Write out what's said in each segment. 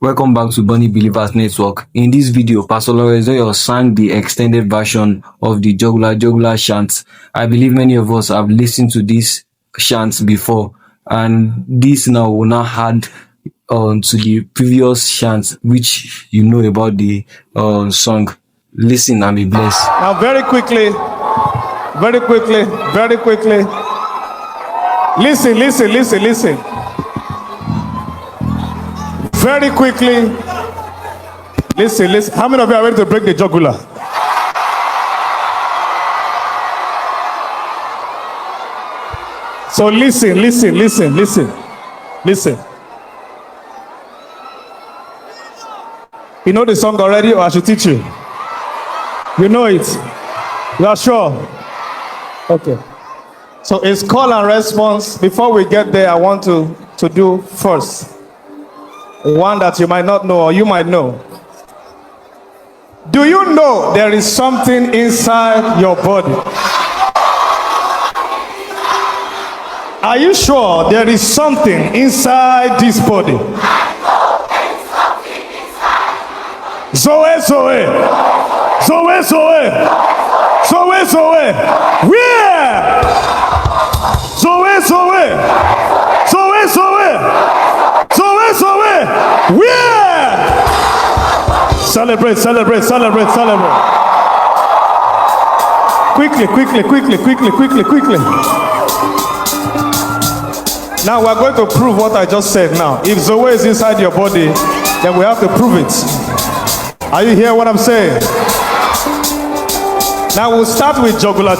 Welcome back to Bunny Believers Network. In this video, Pastor Lawrenceoyor sang the extended version of the Jugular Jugular chants. I believe many of us have listened to these chants before, and this now will not add to the previous chants which you know about the song. Listen and be blessed. Now very quickly, listen. Very quickly, listen. How many of you are ready to break the jugular? So listen. You know the song already, or I should teach you? You know it? You are sure? Okay. So it's call and response. Before we get there, I want to do first one that you might not know or you might know. Do you know there is something inside your body? Are you sure there is something inside this body? Zoe. Where? Zoe. Where? Celebrate. Quickly. Now we're going to prove what I just said now. If Zoe is inside your body, then we have to prove it. Are you hearing what I'm saying? Now we'll start with Jugular,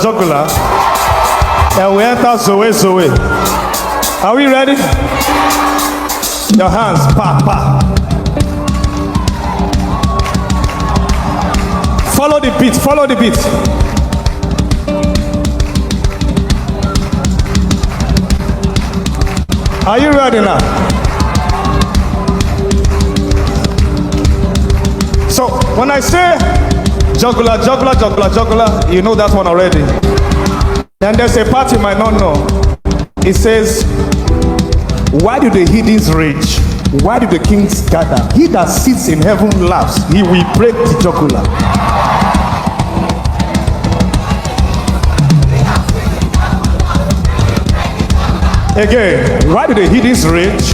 and we enter Zoe. Are we ready? Your hands, pa. Follow the beat. Are you ready now? So when I say jugular, you know that one already. Then there's a part you might not know. It says, why do the heathens rage? Why do the kings gather? He that sits in heaven laughs. He will break the jugular. Again, why do the heathens rage?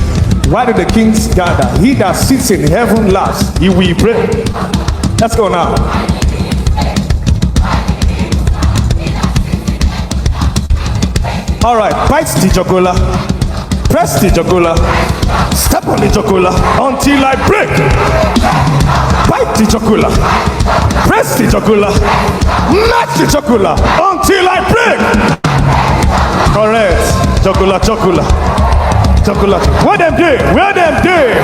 Why do the kings gather? He that sits in heaven laughs. He will break. Let's go now. All right, bite the jugular. Press the jugular. Step on the jugular until I break. Bite the jugular. Press the jugular. Match the jugular until I break. Correct. Jugular. Where them dey?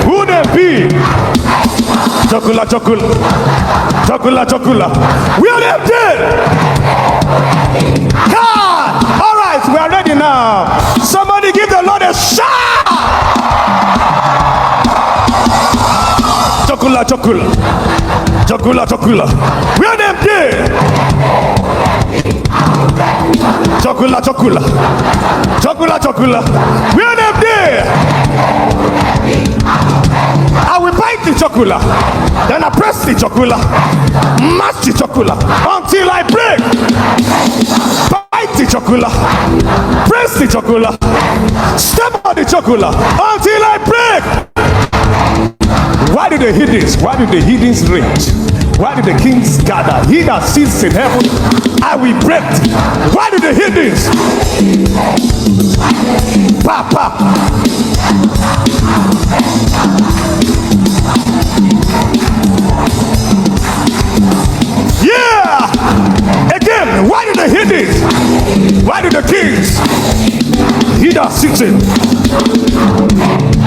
Who them be? Jugular. Where them dey? God! All right, we are ready now. Somebody give the Lord a shout! Jugular. Where them dey? Jugular. Where them dey? I will bite the jugular. Then I press the jugular. Mash the jugular until I break. Bite the jugular. Press the jugular. Step on the jugular until I break. Why do the heathens rage? Why do the kings gather? He that sits in heaven, I will break. Why do the heathens? Pa. Yeah! Again, why do the heathens? Why do the kings? He that sits in.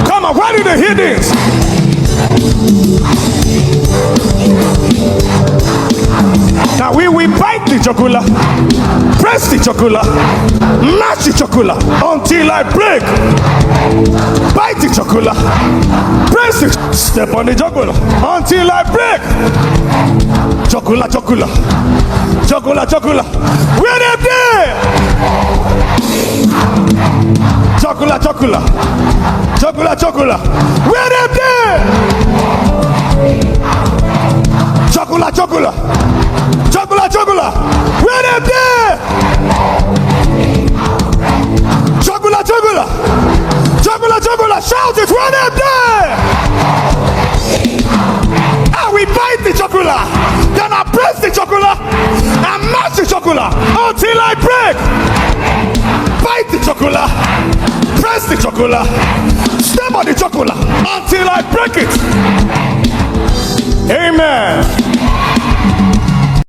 Come on, why do the heathens? Now we will bite the jugular, press the jugular, mash the jugular until I break. Bite the jugular, press it, step on the jugular until I break. Jugular. Where them dey? Jugular. Where them dey? jugular. Jugular, jugular. Where them there? Jugular, jugular. Jugular, jugular. Shout it. Where them there? And we bite the jugular. Then I press the jugular and mash the jugular until I break. Bite the jugular. Press the jugular. Step on the jugular until I break it. Amen.